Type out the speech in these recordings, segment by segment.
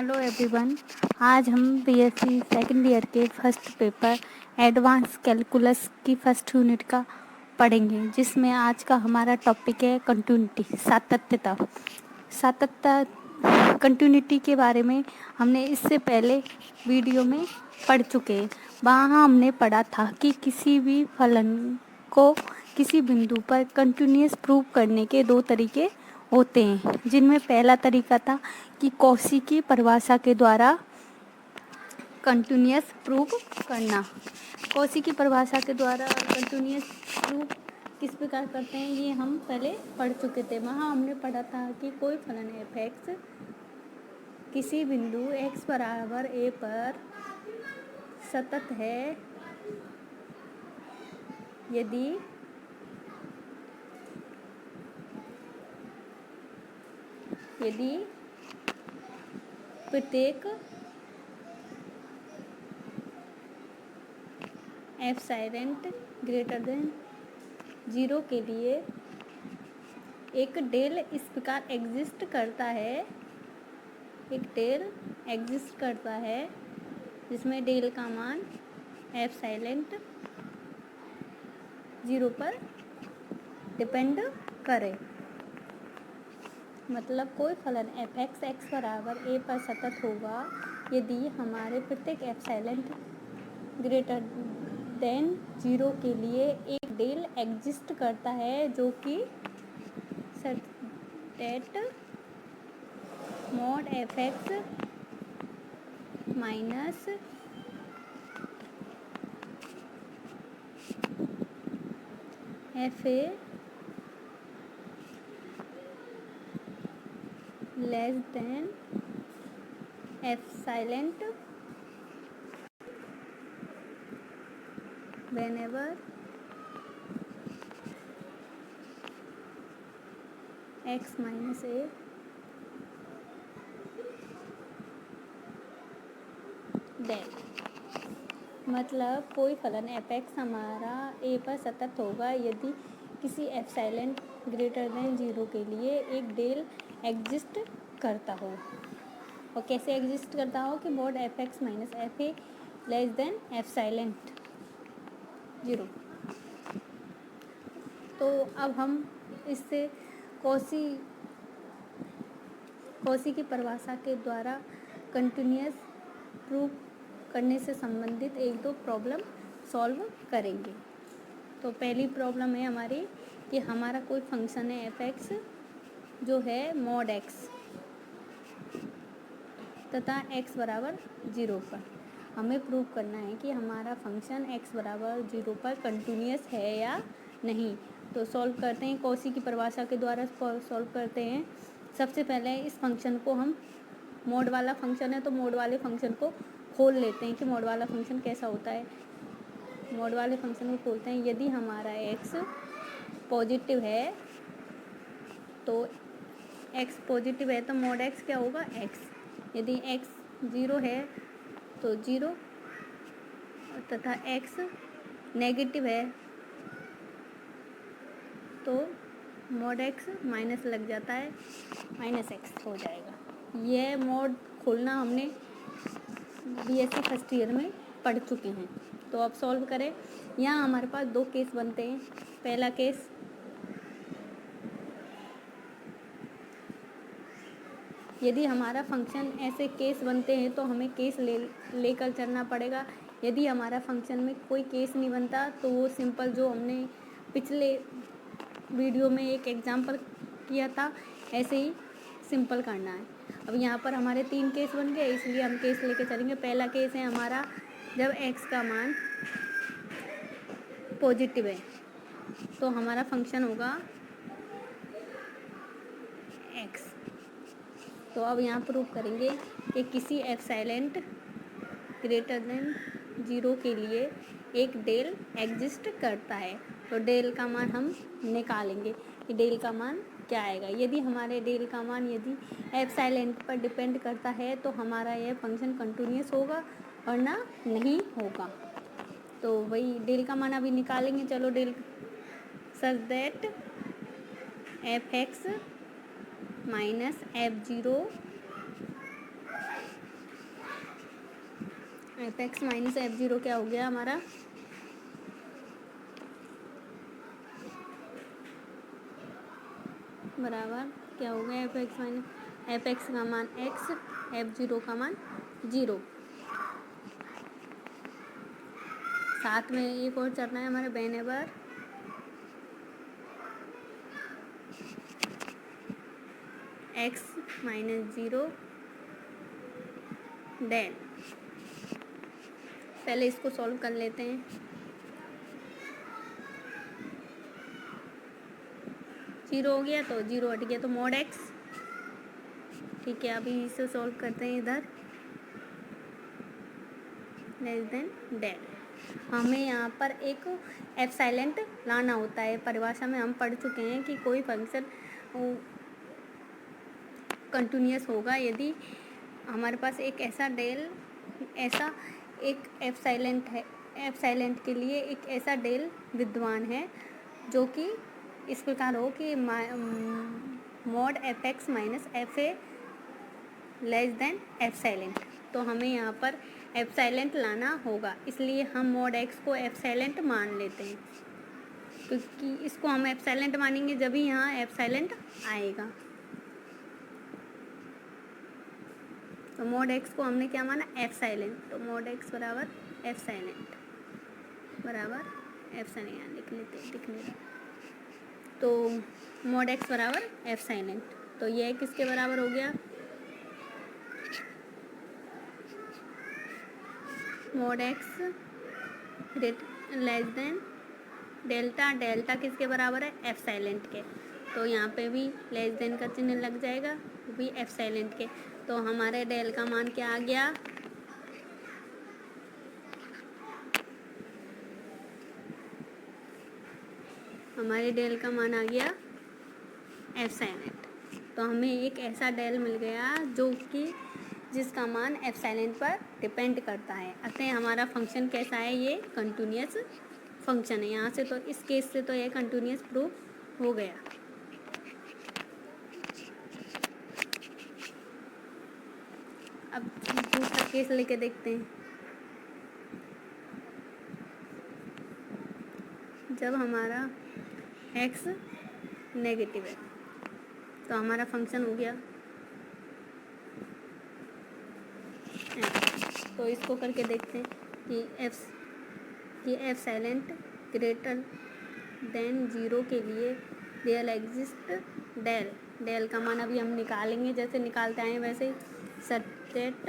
Hello everyone. आज हम BSc second year के फर्स्ट पेपर एडवांस कैलकुलस की फर्स्ट यूनिट का पढ़ेंगे, जिसमें आज का हमारा टॉपिक है कंटिन्यूटी, सातत्यता। कंटिन्यूटी के बारे में हमने इससे पहले वीडियो में पढ़ चुके हैं। वहाँ हमने पढ़ा था कि किसी भी फलन को किसी बिंदु पर कंटिन्यूअस प्रूव करने के दो तरीके होते हैं, जिनमें पहला तरीका था कि कॉची की परिभाषा के द्वारा कंटिन्यूअस प्रूव करना। कॉची की परिभाषा के द्वारा कंटिन्यूअस प्रूव किस प्रकार करते हैं ये हम पहले पढ़ चुके थे। वहाँ हमने पढ़ा था कि कोई फलन f(x) किसी बिंदु x बराबर a पर सतत है यदि प्रत्येक एप्सिलॉन ग्रेटर देन 0 के लिए एक डेल इस प्रकार एग्जिस्ट करता है जिसमें डेल का मान एप्सिलॉन 0 पर डिपेंड करे। मतलब कोई फलन f(x) x बराबर a पर सतत होगा यदि हमारे प्रत्येक एप्सिलॉन ग्रेटर देन 0 के लिए एक डेल एग्जिस्ट करता है जो कि that mod f(x) minus fa less than epsilon whenever x minus a del. मतलब कोई फलन f(x) हमारा a पर सतत होगा यदि किसी एप्सिलॉन ग्रेटर देन 0 के लिए एक डेल एग्जिस्ट करता हो। और कैसे एग्जिस्ट करता हो कि mod f(x) minus fa less than epsilon 0। तो अब हम इससे कॉची की परिभाषा के द्वारा कंटिन्यूअस प्रूव करने से संबंधित एक दो प्रॉब्लम सॉल्व करेंगे। तो पहली प्रॉब्लम है हमारी कि हमारा कोई फंक्शन है f(x) जो है mod x तथा x बराबर 0 पर। हमें प्रूव करना है कि हमारा फंक्शन x बराबर 0 पर कंटिन्यूअस है या नहीं। तो सॉल्व करते हैं, कॉची की परिभाषा के द्वारा सॉल्व करते हैं। सबसे पहले इस फंक्शन को हम मोड वाला फंक्शन है तो मोड वाले फंक्शन को खोल लेते हैं कि मोड वाला फंक्शन कैसा होता है। मोड वाले फंक्शन को खोलते हैं। यदि हमारा x पॉजिटिव है तो मोड x क्या होगा x। यदि x 0 है तो 0 तथा x नेगेटिव है तो मोड x माइनस लग जाता है, माइनस x हो जाएगा। यह मोड खोलना हमने बीएससी फर्स्ट ईयर में पढ़ चुके हैं। तो अब सॉल्व करें। यहाँ हमारे पास दो केस बनते हैं। पहला केस यदि हमारा फंक्शन ऐसे केस बनते हैं तो हमें केस लेकर चलना पड़ेगा। यदि हमारा फंक्शन में कोई केस नहीं बनता तो वो सिंपल जो हमने पिछले वीडियो में एक एग्जाम्पल किया था ऐसे ही सिंपल करना है। अब यहाँ पर हमारे 3 केस बन गए, इसलिए हम केस लेके चलेंगे। पहला केस है हमारा जब x का मान पॉजिटिव है तो हमारा फंक्शन होगा x। तो अब यहाँ प्रूव करेंगे कि किसी एप्सिलॉन ग्रेटर देन 0 के लिए एक डेल एग्जिस्ट करता है। तो डेल का मान हम निकालेंगे कि डेल का मान क्या आएगा। यदि हमारे डेल का मान यदि एप्सिलॉन पर डिपेंड करता है तो हमारा यह फंक्शन कंटिन्यूअस होगा वरना नहीं होगा। तो वही डेल का मान अभी निकालेंगे। चलो del such that f(x) minus f(0) F x minus F zero क्या हो गया हमारा, बराबर क्या हो गया, F x minus F x का मान एक्स, एफ ज़ीरो का मान 0। साथ में एक और चलना है हमारे वेनेवर एक्स माइनस 0 डेल। पहले इसको सॉल्व कर लेते हैं। 0 हो गया तो 0 हट गया तो मॉड एक्स, ठीक है। अभी इसे सॉल्व करते हैं इधर, लेस देन डेल। हमें यहाँ पर एक एप्सिलॉन लाना होता है। परिभाषा में हम पढ़ चुके हैं कि कोई फंक्शन कंटिन्यूअस होगा यदि हमारे पास एक ऐसा एक एप्सिलॉन है, एप्सिलॉन के लिए एक ऐसा डेल विद्यमान है जो कि इस प्रकार हो कि mod F x minus F A less than epsilon. तो हमें यहाँ पर एप्सिलॉन लाना होगा, इसलिए हम मॉड एक्स को एप्सिलॉन मान लेते हैं, क्योंकि इसको हम एप्सिलॉन मानेंगे जब ही यहाँ एप्सिलॉन आएगा। तो मॉड एक्स को हमने क्या माना, एप्सिलॉन। तो मॉड एक्स बराबर एप्सिलॉन बराबर एप्सिलॉन, यहाँ लिख लेते। तो मॉड एक्स बराबर एप्सिलॉन, तो यह किसके बराबर हो गया, mod x less than delta. Delta किसके बराबर है, एप्सिलॉन के। तो यहाँ पे भी लेस देन का चिन्ह लग जाएगा, वो भी एप्सिलॉन के। तो हमारे डेल का मान क्या आ गया, हमारे डेल का मान आ गया एप्सिलॉन। तो हमें एक ऐसा डेल मिल गया जो कि जिसका मान एप्सिलॉन पर डिपेंड करता है। अतः हमारा फंक्शन कैसा है, ये कंटिन्यूअस फंक्शन है। यहाँ से तो इस केस से तो ये कंटिन्यूअस प्रूफ हो गया। अब दूसरा केस लेके देखते हैं। जब हमारा x नेगेटिव है तो हमारा फंक्शन हो गया तो इसको करके देखते हैं कि एप्सिलॉन ग्रेटर देन 0 के लिए रियल एग्जिस्ट डेल। डेल का मान अभी हम निकालेंगे, जैसे निकालते आए वैसे ही। सटेट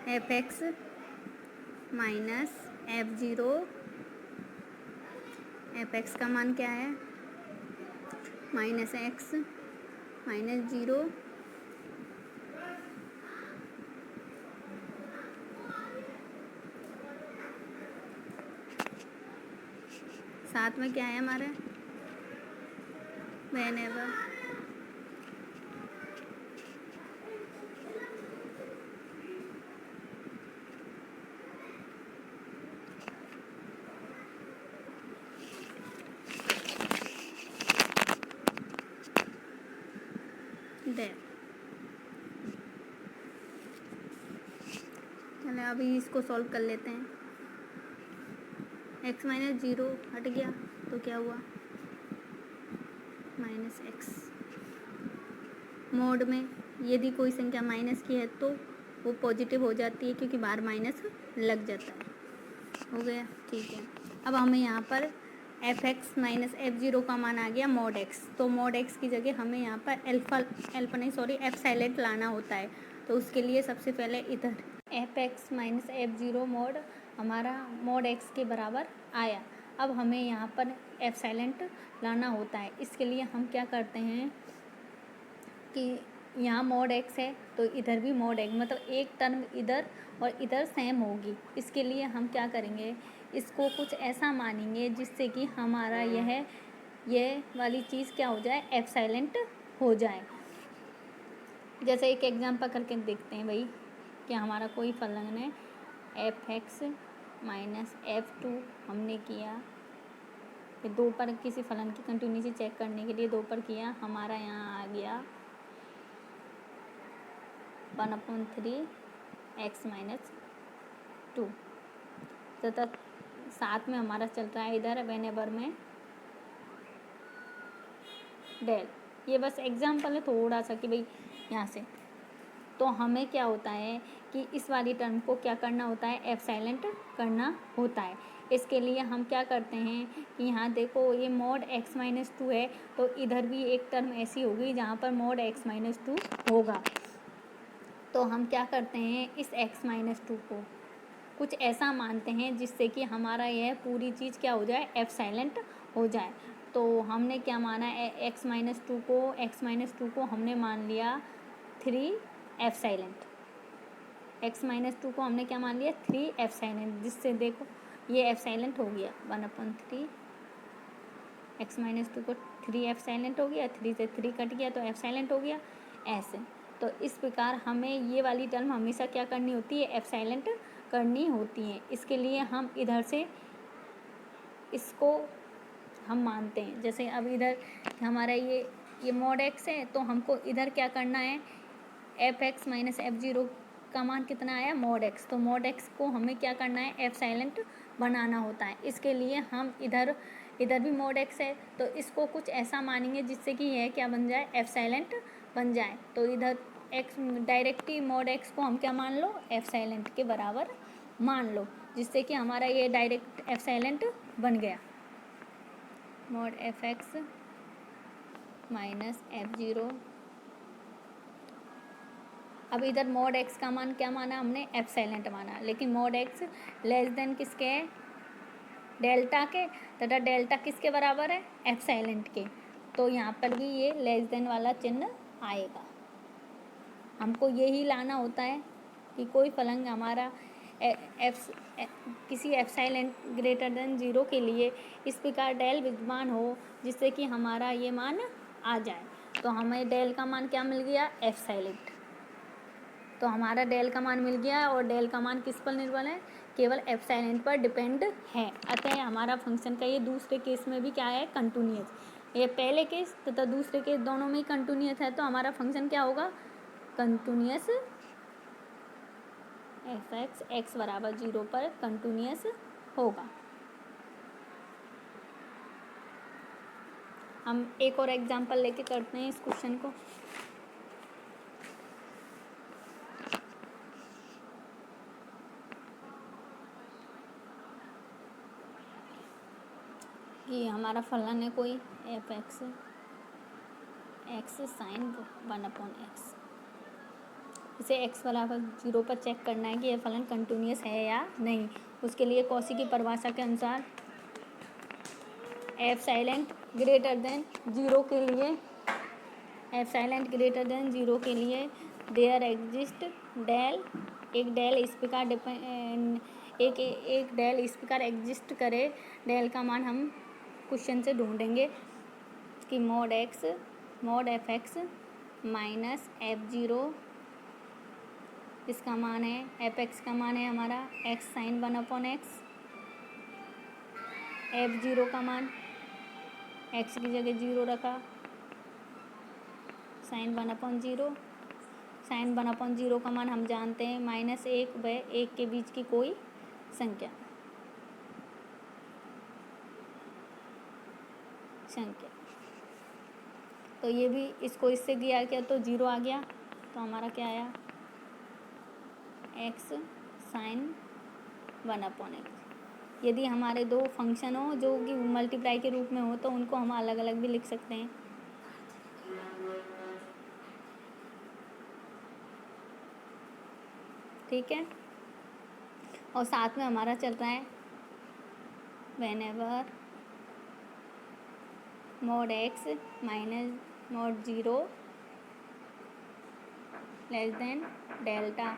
f x minus F zero, f x का मान क्या है, माइनस एक्स माइनस 0 साथ में क्या है हमारे वेनेवर डेल। चलो अभी इसको सॉल्व कर लेते हैं। x माइनस 0 हट गया तो क्या हुआ, माइनस एक्स। मोड में यदि कोई संख्या माइनस की है तो वो पॉजिटिव हो जाती है, क्योंकि बाहर माइनस लग जाता है। हो गया, ठीक है। अब हमें यहाँ पर F x minus F zero का मान आ गया मॉड एक्स। तो मॉड एक्स की जगह हमें यहाँ पर एप्सिलॉन लाना होता है। तो उसके लिए सबसे पहले इधर F x minus F zero mod हमारा मॉड एक्स के बराबर आया। अब हमें यहाँ पर एप्सिलॉन लाना होता है। इसके लिए हम क्या करते हैं कि यहाँ मॉड एक्स है तो इधर भी मॉड एक्स, मतलब एक टर्म इधर और इधर सेम होगी। इसके लिए हम क्या करेंगे, इसको कुछ ऐसा मानेंगे जिससे कि हमारा यह वाली चीज़ क्या हो जाए, एप्सिलॉन हो जाए। जैसे एक एग्जांपल करके देखते हैं भाई, कि हमारा कोई फलन है F x minus F two, हमने किया कि 2 पर किसी फलन की कंटिन्यूटी चेक करने के लिए 2 पर किया, हमारा यहाँ आ गया 1/3 x-2 तथा साथ में हमारा चल रहा है इधर वेनेवर में डेल। ये बस एग्जाम्पल है थोड़ा सा कि भाई यहाँ से तो हमें क्या होता है कि इस वाली टर्म को क्या करना होता है, एप्सिलॉन करना होता है। इसके लिए हम क्या करते हैं कि यहाँ देखो ये mod x-2 है तो इधर भी एक टर्म ऐसी होगी जहाँ पर mod x-2 होगा। तो हम क्या करते हैं, इस x-2 को कुछ ऐसा मानते हैं जिससे कि हमारा यह पूरी चीज़ क्या हो जाए, एप्सिलॉन हो जाए। तो हमने क्या माना x-2 को हमने मान लिया 3 एप्सिलॉन। x-2 को हमने क्या मान लिया 3 एप्सिलॉन, जिससे देखो ये एप्सिलॉन हो गया 1/3 x-2 को 3 एप्सिलॉन हो गया, 3 से 3 कट गया तो एप्सिलॉन हो गया ऐसे। तो इस प्रकार हमें ये वाली टर्म हमेशा क्या करनी होती है, एप्सिलॉन करनी होती है। इसके लिए हम इधर से इसको हम मानते हैं, जैसे अब इधर हमारा ये mod x है तो हमको इधर क्या करना है, fx माइनस f0 का मान कितना आया mod x, तो mod x को हमें क्या करना है, एप्सिलॉन बनाना होता है। इसके लिए हम इधर भी mod x है तो इसको कुछ ऐसा मानेंगे जिससे कि यह क्या बन जाए, एप्सिलॉन बन जाए। तो इधर x डायरेक्टली mod x को हम क्या मान लो, एप्सिलॉन के बराबर मान लो, जिससे कि हमारा ये डायरेक्ट एप्सिलॉन बन गया। mod fx minus f0। अब इधर mod x का मान क्या माना हमने, एप्सिलॉन माना, लेकिन mod x लेस देन किसके है, डेल्टा के, तथा डेल्टा किसके बराबर है, एप्सिलॉन के। तो यहाँ पर भी ये लेस देन वाला चिन्ह आएगा। हमको यही लाना होता है कि कोई फलन हमारा किसी एप्सिलॉन ग्रेटर देन 0 के लिए इस प्रकार डेल विद्यमान हो जिससे कि हमारा ये मान आ जाए। तो हमें डेल का मान क्या मिल गया, एप्सिलॉन। तो हमारा डेल का मान मिल गया और डेल का मान किस पर निर्भर है, केवल एप्सिलॉन पर डिपेंड है। अतः हमारा फंक्शन का ये दूसरे केस में भी क्या है, कंटिन्यूअस। ये पहले केस तथा दूसरे केस दोनों में ही कंटिन्यूअस है, तो हमारा फंक्शन क्या होगा, कंटिन्यूअस fx x बराबर 0 पर कंटिन्यूअस होगा। हम एक और एग्जांपल लेके करते हैं इस क्वेश्चन को। कि हमारा फलन है कोई fx x sin 1/x, इसे x बराबर 0 पर चेक करना है कि यह फलन कंटिन्यूअस है या नहीं। उसके लिए कॉची की परिभाषा के अनुसार एप्सिलॉन ग्रेटर देन 0 के लिए, एप्सिलॉन ग्रेटर देन 0 के लिए देयर एग्जिस्ट डेल, एक डेल इस प्रकार एक डेल इस प्रकार एग्जिस्ट करे। डेल का मान हम क्वेश्चन से ढूंढेंगे कि mod fx माइनस f0, इसका मान है, fx का मान है हमारा x sin 1/x, f0 का मान x की जगह 0 रखा, sin 1/0, sin 1/0 का मान हम जानते हैं -1 व 1 के बीच की कोई संख्या। तो ये भी इसको इससे दिया गया तो 0 आ गया, तो हमारा क्या आया, x sin 1/x। यदि हमारे दो फंक्शन हो जो कि मल्टीप्लाई के रूप में हो तो उनको हम अलग अलग भी लिख सकते हैं। ठीक है, और साथ में हमारा चल रहा है whenever mod x minus mod 0 less than delta,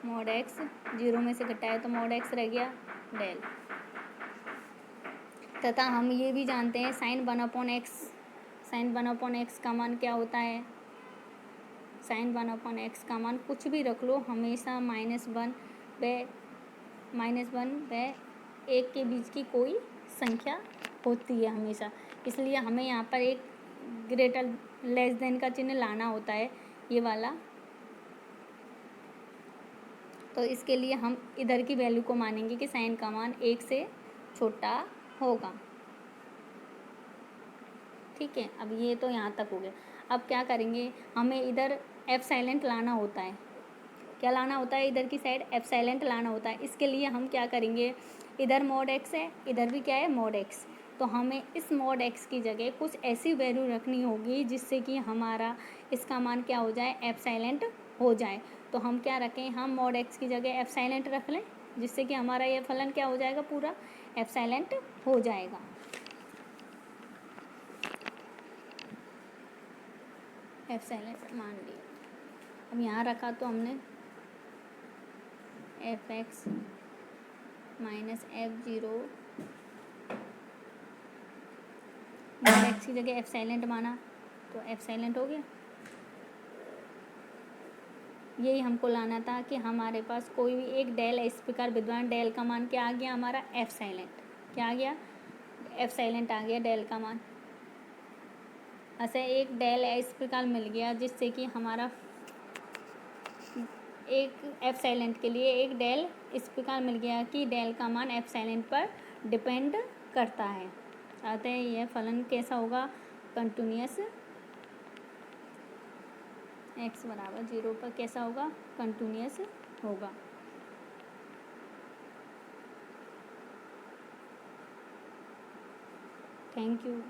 mod x 0 में से घटाया तो mod x रह गया डेल। तथा हम ये भी जानते हैं sin 1/x का मान क्या होता है, sin 1/x का मान कुछ भी रख लो, हमेशा -1 व 1 के बीच की कोई संख्या होती है हमेशा। इसलिए हमें यहाँ पर एक ग्रेटर लेस देन का चिन्ह लाना होता है ये वाला। तो इसके लिए हम इधर की वैल्यू को मानेंगे कि साइन का मान 1 से छोटा होगा। ठीक है, अब ये तो यहाँ तक हो गया। अब क्या करेंगे, हमें इधर एप्सिलॉन लाना होता है। क्या लाना होता है, इधर की साइड एप्सिलॉन लाना होता है। इसके लिए हम क्या करेंगे, इधर mod x है, इधर भी क्या है mod x। तो हमें इस mod x की जगह कुछ ऐसी वैल्यू रखनी होगी जिससे कि हमारा इसका मान क्या हो जाए, एप्सिलॉन हो जाए। तो हम क्या रखें, हम mod x की जगह एप्सिलॉन रख लें, जिससे कि हमारा ये फलन क्या हो जाएगा, पूरा एप्सिलॉन हो जाएगा। एप्सिलॉन मान लिया। अब यहाँ रखा तो हमने fx minus f0 mod x की जगह एप्सिलॉन माना तो एप्सिलॉन हो गया। यही हमको लाना था कि हमारे पास कोई भी एक डेल इस प्रकार विद्यमान, डेल का मान क्या आ गया हमारा, एप्सिलॉन। क्या आ गया, एप्सिलॉन आ गया डेल का मान। ऐसे एक डेल इस प्रकार मिल गया जिससे कि हमारा एक एप्सिलॉन के लिए एक डेल इस प्रकार मिल गया कि डेल का मान एप्सिलॉन पर डिपेंड करता है। अतः यह फलन कैसा होगा, कंटिन्यूअस, x बराबर 0 पर कैसा होगा, कंटिन्यूअस होगा। Thank you.